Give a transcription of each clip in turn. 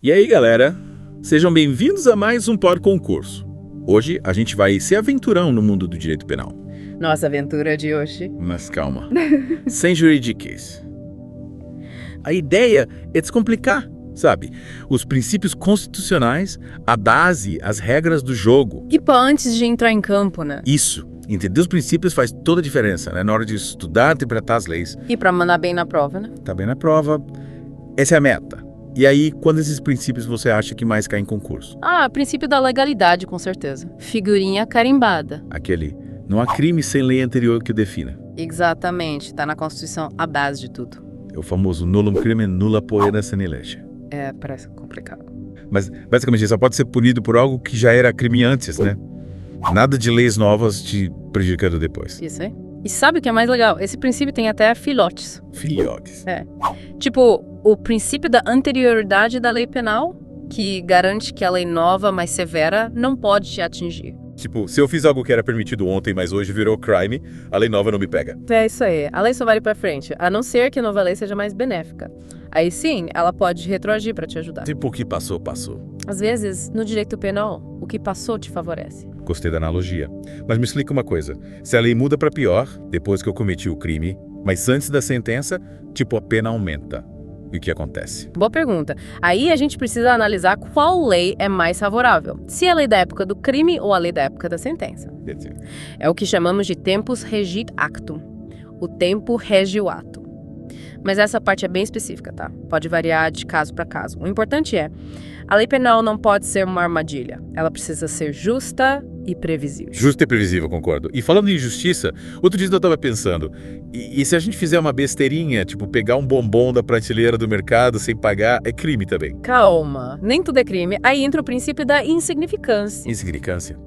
E aí, galera? Sejam bem-vindos a mais um Pod Concurso. Hoje a gente vai ser aventurão no mundo do direito penal. Nossa aventura de hoje. Mas calma, sem juridiquês. A ideia é descomplicar, sabe? Os princípios constitucionais, a base, as regras do jogo. Tipo antes de entrar em campo, né? Isso, entender os princípios faz toda a diferença, né? Na hora de estudar, interpretar as leis. E pra mandar bem na prova, né? Tá bem na prova, essa é a meta. E aí, quando esses princípios você acha que mais caem em concurso? Princípio da legalidade, com certeza. Figurinha carimbada. Aquele, não há crime sem lei anterior que o defina. Exatamente, tá na Constituição a base de tudo. É o famoso nullum crimen nulla poena sine lege. Parece complicado. Mas, basicamente, só pode ser punido por algo que já era crime antes, né? Nada de leis novas te prejudicando depois. Isso aí. E sabe o que é mais legal? Esse princípio tem até filhotes. Filhotes. Tipo, o princípio da anterioridade da lei penal, que garante que a lei nova, mais severa, não pode te atingir. Tipo, se eu fiz algo que era permitido ontem, mas hoje virou crime, a lei nova não me pega. É isso aí. A lei só vale pra frente, a não ser que a nova lei seja mais benéfica. Aí sim, ela pode retroagir pra te ajudar. Tipo, o que passou, passou. Às vezes, no direito penal, o que passou te favorece. Gostei da analogia. Mas me explica uma coisa. Se a lei muda pra pior, depois que eu cometi o crime, mas antes da sentença, tipo, a pena aumenta. E o que acontece? Boa pergunta. Aí a gente precisa analisar qual lei é mais favorável. Se é a lei da época do crime ou a lei da época da sentença. É o que chamamos de tempus regit actum. O tempo rege o ato. Mas essa parte é bem específica, tá? Pode variar de caso para caso. O importante é, a lei penal não pode ser uma armadilha. Ela precisa ser justa e previsível. Justo e previsível, concordo. E falando em justiça, outro dia eu tava pensando, e se a gente fizer uma besteirinha, tipo pegar um bombom da prateleira do mercado sem pagar, é crime também? Calma, nem tudo é crime. Aí entra o princípio da insignificância. Insignificância?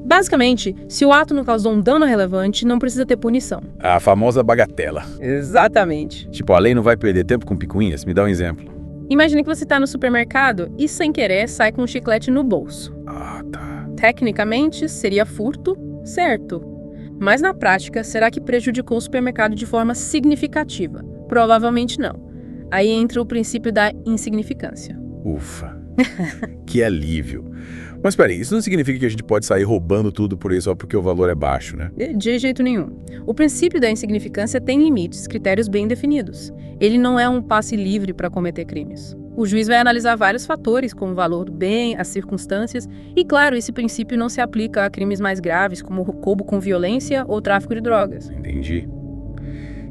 Basicamente, se o ato não causou um dano relevante, não precisa ter punição. A famosa bagatela. Exatamente. Tipo, a lei não vai perder tempo com picuinhas? Me dá um exemplo. Imagine que você está no supermercado e, sem querer, sai com um chiclete no bolso. Ah, tá. Tecnicamente, seria furto, certo. Mas na prática, será que prejudicou o supermercado de forma significativa? Provavelmente não. Aí entra o princípio da insignificância. Ufa. Que alívio. Mas peraí, isso não significa que a gente pode sair roubando tudo por aí só porque o valor é baixo, né? De jeito nenhum. O princípio da insignificância tem limites, critérios bem definidos. Ele não é um passe livre para cometer crimes. O juiz vai analisar vários fatores, como o valor do bem, as circunstâncias, e claro, esse princípio não se aplica a crimes mais graves, como roubo com violência ou tráfico de drogas. Entendi.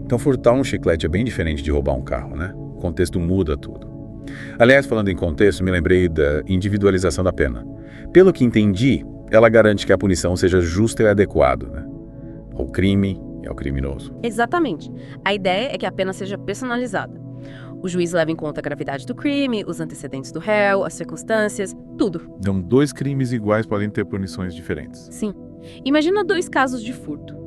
Então furtar um chiclete é bem diferente de roubar um carro, né? O contexto muda tudo. Aliás, falando em contexto, me lembrei da individualização da pena. Pelo que entendi, ela garante que a punição seja justa e adequada, né? O crime é o criminoso. Exatamente. A ideia é que a pena seja personalizada. O juiz leva em conta a gravidade do crime, os antecedentes do réu, as circunstâncias, tudo. Então, dois crimes iguais podem ter punições diferentes. Sim. Imagina dois casos de furto.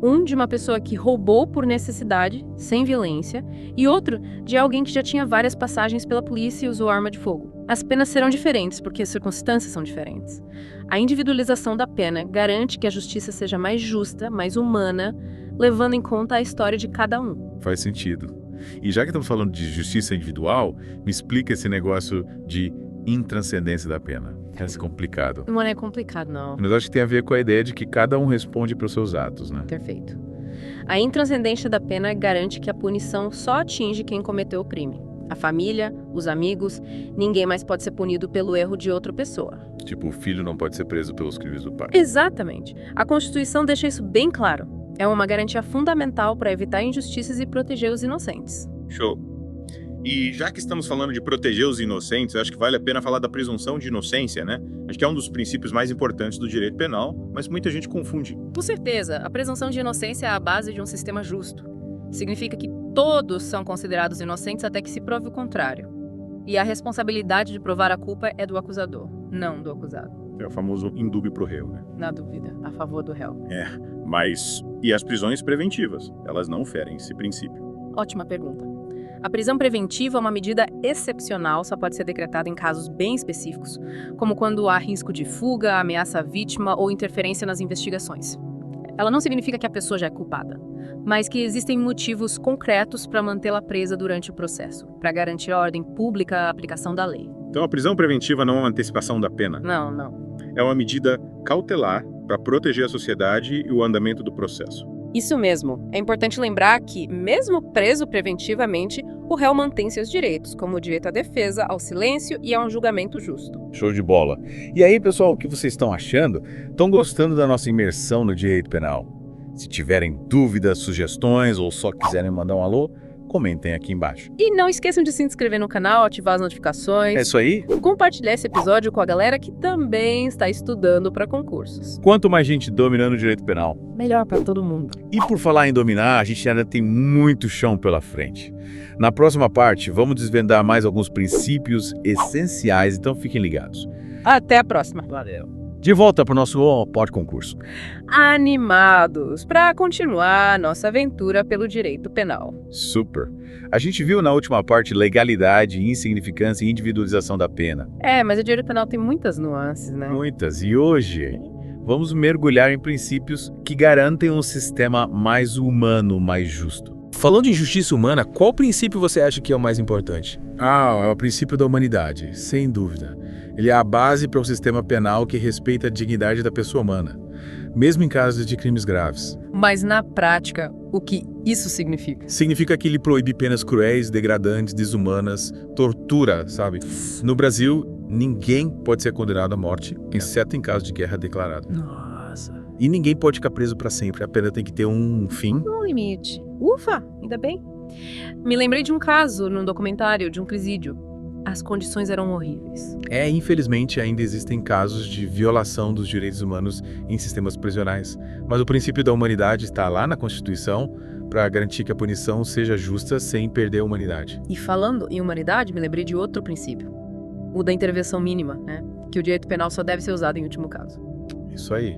Um de uma pessoa que roubou por necessidade, sem violência, e outro de alguém que já tinha várias passagens pela polícia e usou arma de fogo. As penas serão diferentes porque as circunstâncias são diferentes. A individualização da pena garante que a justiça seja mais justa, mais humana, levando em conta a história de cada um. Faz sentido. E já que estamos falando de justiça individual, me explica esse negócio de intranscendência da pena. Parece complicado. Não é complicado, não. Mas acho que tem a ver com a ideia de que cada um responde pelos seus atos, né? Perfeito. A intranscendência da pena garante que a punição só atinge quem cometeu o crime. A família, os amigos, ninguém mais pode ser punido pelo erro de outra pessoa. Tipo, o filho não pode ser preso pelos crimes do pai. Exatamente. A Constituição deixa isso bem claro. É uma garantia fundamental para evitar injustiças e proteger os inocentes. Show. E já que estamos falando de proteger os inocentes, eu acho que vale a pena falar da presunção de inocência, né? Acho que é um dos princípios mais importantes do direito penal, mas muita gente confunde. Com certeza, a presunção de inocência é a base de um sistema justo. Significa que todos são considerados inocentes até que se prove o contrário. E a responsabilidade de provar a culpa é do acusador, não do acusado. É o famoso indúbio pro réu, né? Na dúvida, a favor do réu. Mas e as prisões preventivas? Elas não ferem esse princípio. Ótima pergunta. A prisão preventiva é uma medida excepcional, só pode ser decretada em casos bem específicos, como quando há risco de fuga, ameaça à vítima ou interferência nas investigações. Ela não significa que a pessoa já é culpada, mas que existem motivos concretos para mantê-la presa durante o processo, para garantir a ordem pública e a aplicação da lei. Então a prisão preventiva não é uma antecipação da pena. Não. É uma medida cautelar para proteger a sociedade e o andamento do processo. Isso mesmo. É importante lembrar que, mesmo preso preventivamente, o réu mantém seus direitos, como o direito à defesa, ao silêncio e a um julgamento justo. Show de bola. E aí, pessoal, o que vocês estão achando? Estão gostando da nossa imersão no direito penal? Se tiverem dúvidas, sugestões ou só quiserem mandar um alô, comentem aqui embaixo. E não esqueçam de se inscrever no canal, ativar as notificações. É isso aí? Compartilhar esse episódio com a galera que também está estudando para concursos. Quanto mais gente dominando o direito penal. Melhor para todo mundo. E por falar em dominar, a gente ainda tem muito chão pela frente. Na próxima parte, vamos desvendar mais alguns princípios essenciais, então fiquem ligados. Até a próxima. Valeu. De volta para o nosso pós-concurso. Animados para continuar nossa aventura pelo direito penal. Super. A gente viu na última parte legalidade, insignificância e individualização da pena. Mas o direito penal tem muitas nuances, né? Muitas. E hoje vamos mergulhar em princípios que garantem um sistema mais humano, mais justo. Falando em justiça humana, qual princípio você acha que é o mais importante? É o princípio da humanidade, sem dúvida. Ele é a base para um sistema penal que respeita a dignidade da pessoa humana, mesmo em casos de crimes graves. Mas na prática, o que isso significa? Significa que ele proíbe penas cruéis, degradantes, desumanas, tortura, sabe? No Brasil, ninguém pode ser condenado à morte, exceto em caso de guerra declarada. Nossa. E ninguém pode ficar preso para sempre, a pena tem que ter um fim. Um limite. Ufa, ainda bem. Me lembrei de um caso num documentário de um presídio. As condições eram horríveis. Infelizmente, ainda existem casos de violação dos direitos humanos em sistemas prisionais. Mas o princípio da humanidade está lá na Constituição para garantir que a punição seja justa sem perder a humanidade. E falando em humanidade, me lembrei de outro princípio. O da intervenção mínima, né? Que o direito penal só deve ser usado em último caso. Isso aí.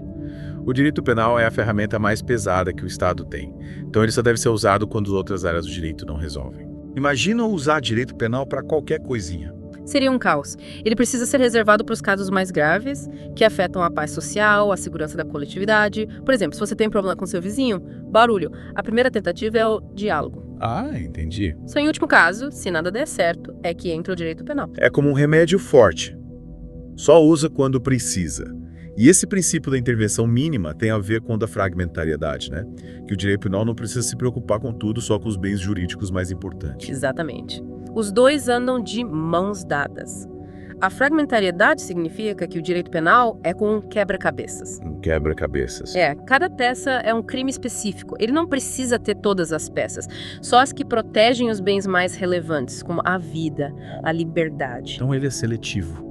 O direito penal é a ferramenta mais pesada que o Estado tem. Então ele só deve ser usado quando as outras áreas do direito não resolvem. Imagina usar direito penal para qualquer coisinha. Seria um caos. Ele precisa ser reservado para os casos mais graves, que afetam a paz social, a segurança da coletividade. Por exemplo, se você tem problema com seu vizinho, barulho, a primeira tentativa é o diálogo. Entendi. Só em último caso, se nada der certo, é que entra o direito penal. É como um remédio forte. Só usa quando precisa. E esse princípio da intervenção mínima tem a ver com o da fragmentariedade, né? Que o direito penal não precisa se preocupar com tudo, só com os bens jurídicos mais importantes. Exatamente. Os dois andam de mãos dadas. A fragmentariedade significa que o direito penal é como um quebra-cabeças. Um quebra-cabeças. Cada peça é um crime específico. Ele não precisa ter todas as peças, só as que protegem os bens mais relevantes, como a vida, a liberdade. Então ele é seletivo.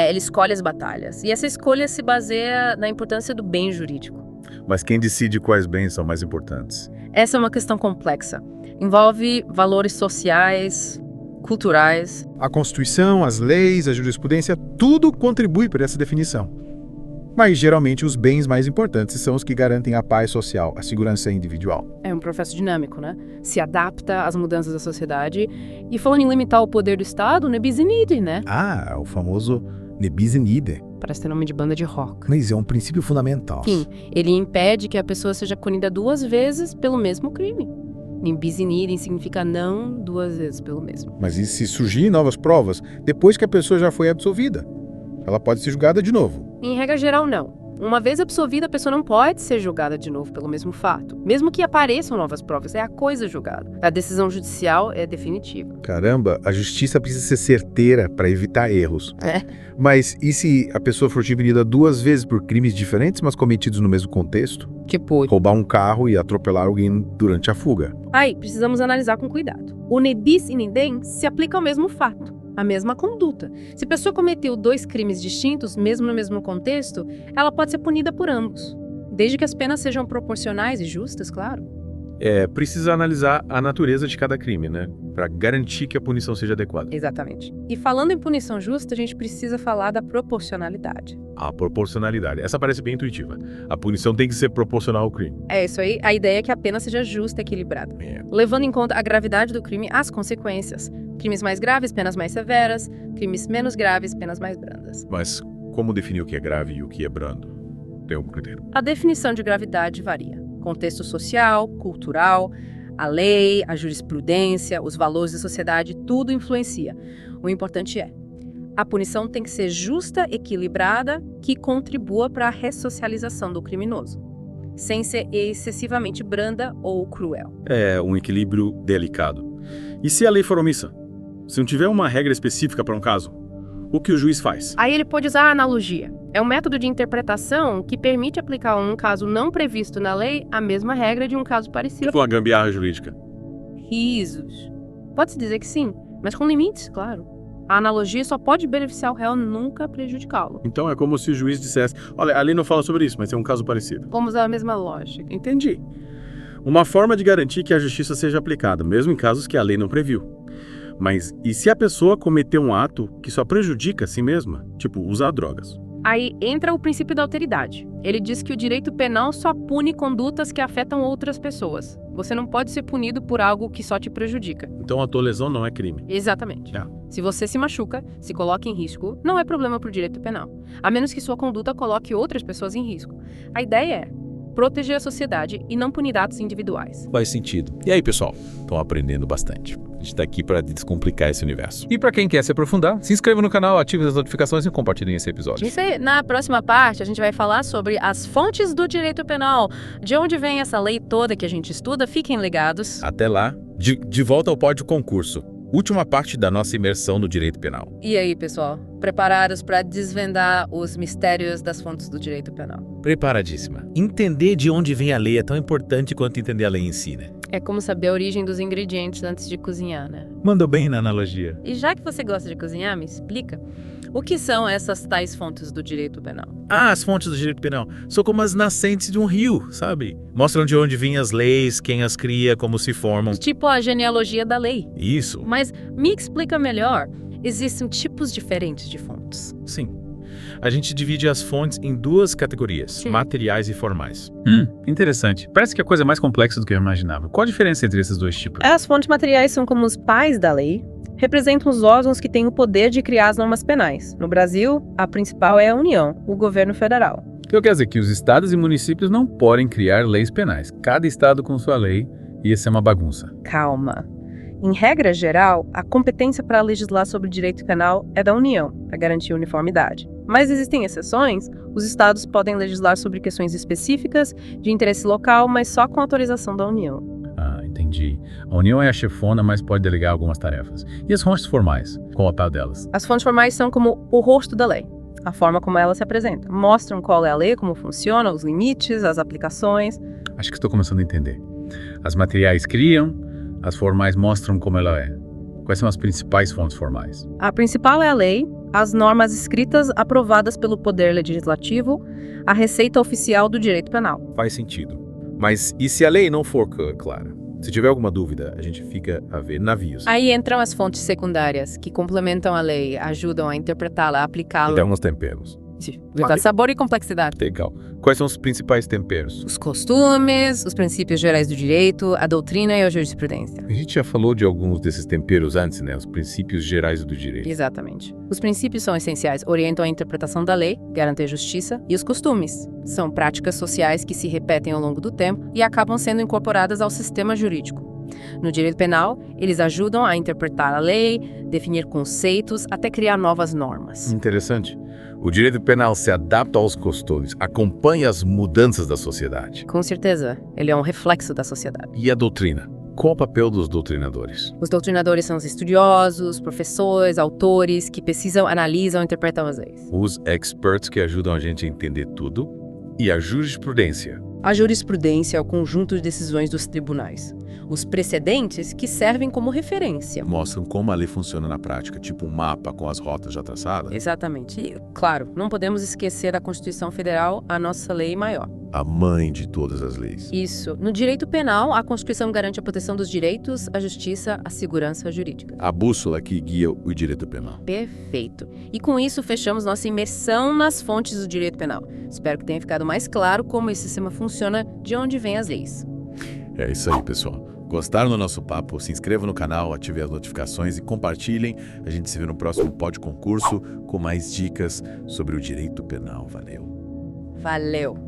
Ele escolhe as batalhas. E essa escolha se baseia na importância do bem jurídico. Mas quem decide quais bens são mais importantes? Essa é uma questão complexa. Envolve valores sociais, culturais. A Constituição, as leis, a jurisprudência, tudo contribui para essa definição. Mas, geralmente, os bens mais importantes são os que garantem a paz social, a segurança individual. É um processo dinâmico, né? Se adapta às mudanças da sociedade. E falando em limitar o poder do Estado, ne bis in idem, né? O famoso ne bis in idem. Parece ter nome de banda de rock. Mas é um princípio fundamental. Sim, ele impede que a pessoa seja punida 2 vezes pelo mesmo crime. Ne bis in idem significa não 2 vezes pelo mesmo. Mas e se surgirem novas provas, depois que a pessoa já foi absolvida? Ela pode ser julgada de novo. Em regra geral, não. Uma vez absolvida, a pessoa não pode ser julgada de novo pelo mesmo fato. Mesmo que apareçam novas provas, é a coisa julgada. A decisão judicial é definitiva. Caramba, a justiça precisa ser certeira para evitar erros. Mas e se a pessoa for punida 2 vezes por crimes diferentes, mas cometidos no mesmo contexto? Tipo, Roubar um carro e atropelar alguém durante a fuga. aí, precisamos analisar com cuidado. O ne bis in idem se aplica ao mesmo fato, à mesma conduta. Se a pessoa cometeu 2 crimes distintos, mesmo no mesmo contexto, ela pode ser punida por ambos. Desde que as penas sejam proporcionais e justas, claro. Precisa analisar a natureza de cada crime, né? Para garantir que a punição seja adequada. Exatamente. E falando em punição justa, a gente precisa falar da proporcionalidade. A proporcionalidade. Essa parece bem intuitiva. A punição tem que ser proporcional ao crime. É isso aí. A ideia é que a pena seja justa e equilibrada. Levando em conta a gravidade do crime, as consequências. Crimes mais graves, penas mais severas. Crimes menos graves, penas mais brandas. Mas como definir o que é grave e o que é brando? Tem algum critério? A definição de gravidade varia. Contexto social, cultural, a lei, a jurisprudência, os valores da sociedade, tudo influencia. O importante é, A punição tem que ser justa, equilibrada, que contribua para a ressocialização do criminoso, sem ser excessivamente branda ou cruel. É um equilíbrio delicado. E se a lei for omissa? Se não tiver uma regra específica para um caso, o que o juiz faz? Aí ele pode usar a analogia. É um método de interpretação que permite aplicar a um caso não previsto na lei a mesma regra de um caso parecido. Tipo uma gambiarra jurídica. Risos. Pode-se dizer que sim, mas com limites, claro. A analogia só pode beneficiar o réu, nunca prejudicá-lo. Então é como se o juiz dissesse, olha, a lei não fala sobre isso, mas tem um caso parecido. Vamos usar a mesma lógica. Entendi. Uma forma de garantir que a justiça seja aplicada, mesmo em casos que a lei não previu. Mas e se a pessoa cometer um ato que só prejudica a si mesma? Tipo, usar drogas. Aí entra o princípio da alteridade. Ele diz que o direito penal só pune condutas que afetam outras pessoas. Você não pode ser punido por algo que só te prejudica. Então a tua lesão não é crime. Exatamente. É. Se você se machuca, se coloca em risco, não é problema para o direito penal. A menos que sua conduta coloque outras pessoas em risco. A ideia é proteger a sociedade e não punir atos individuais. Faz sentido. E aí, pessoal? Estão aprendendo bastante. A gente está aqui para descomplicar esse universo. E para quem quer se aprofundar, se inscreva no canal, ative as notificações e compartilhem esse episódio. Isso aí, na próxima parte, a gente vai falar sobre as fontes do direito penal. De onde vem essa lei toda que a gente estuda? Fiquem ligados. Até lá, de volta ao pódio concurso. Última parte da nossa imersão no direito penal. E aí, pessoal? Preparados para desvendar os mistérios das fontes do direito penal? Preparadíssima. Entender de onde vem a lei é tão importante quanto entender a lei em si, né? É como saber a origem dos ingredientes antes de cozinhar, né? Mandou bem na analogia. E já que você gosta de cozinhar, me explica. O que são essas tais fontes do direito penal? Ah, as fontes do direito penal são como as nascentes de um rio, sabe? Mostram de onde vêm as leis, quem as cria, como se formam. Tipo a genealogia da lei. Isso. Mas me explica melhor. Existem tipos diferentes de fontes. Sim. A gente divide as fontes em duas categorias, Sim. materiais e formais. Interessante. Parece que a coisa é mais complexa do que eu imaginava. Qual a diferença entre esses dois tipos? As fontes materiais são como os pais da lei, representam os órgãos que têm o poder de criar as normas penais. No Brasil, a principal é a União, o governo federal. Eu quero dizer que os estados e municípios não podem criar leis penais. Cada estado com sua lei, e isso é uma bagunça. Calma. Em regra geral, a competência para legislar sobre direito penal é da União, para garantir uniformidade. Mas existem exceções. Os estados podem legislar sobre questões específicas de interesse local, mas só com autorização da União. Ah, entendi. A União é a chefona, mas pode delegar algumas tarefas. E as fontes formais? Qual o papel delas? As fontes formais são como o rosto da lei, a forma como ela se apresenta. Mostram qual é a lei, como funciona, os limites, as aplicações. Acho que estou começando a entender. As materiais criam, as formais mostram como ela é. Quais são as principais fontes formais? A principal é a lei, as normas escritas aprovadas pelo Poder Legislativo, a receita oficial do direito penal. Faz sentido. Mas e se a lei não for clara? Se tiver alguma dúvida, a gente fica a ver navios. Aí entram as fontes secundárias, que complementam a lei, ajudam a interpretá-la, a aplicá-la. Dá uns temperos. Dá sabor e complexidade. Legal. Quais são os principais temperos? Os costumes, os princípios gerais do direito, a doutrina e a jurisprudência. A gente já falou de alguns desses temperos antes, né? Os princípios gerais do direito. Exatamente. Os princípios são essenciais, orientam a interpretação da lei, garantem a justiça, e os costumes são práticas sociais que se repetem ao longo do tempo e acabam sendo incorporadas ao sistema jurídico. No direito penal, eles ajudam a interpretar a lei, definir conceitos, até criar novas normas. Interessante. O direito penal se adapta aos costumes, acompanha as mudanças da sociedade. Com certeza, ele é um reflexo da sociedade. E a doutrina? Qual o papel dos doutrinadores? Os doutrinadores são os estudiosos, professores, autores que pesquisam, analisam e interpretam as leis. Os experts que ajudam a gente a entender tudo. E a jurisprudência? A jurisprudência é o conjunto de decisões dos tribunais. Os precedentes que servem como referência. Mostram como a lei funciona na prática, tipo um mapa com as rotas já traçadas. Exatamente. E, claro, não podemos esquecer da Constituição Federal, a nossa lei maior. A mãe de todas as leis. Isso. No direito penal, a Constituição garante a proteção dos direitos, a justiça, a segurança jurídica. A bússola que guia o direito penal. Perfeito. E com isso, fechamos nossa imersão nas fontes do direito penal. Espero que tenha ficado mais claro como esse sistema funciona, de onde vêm as leis. É isso aí, pessoal. Gostaram do nosso papo? Se inscrevam no canal, ativem as notificações e compartilhem. A gente se vê no próximo Pod Concurso com mais dicas sobre o direito penal. Valeu! Valeu!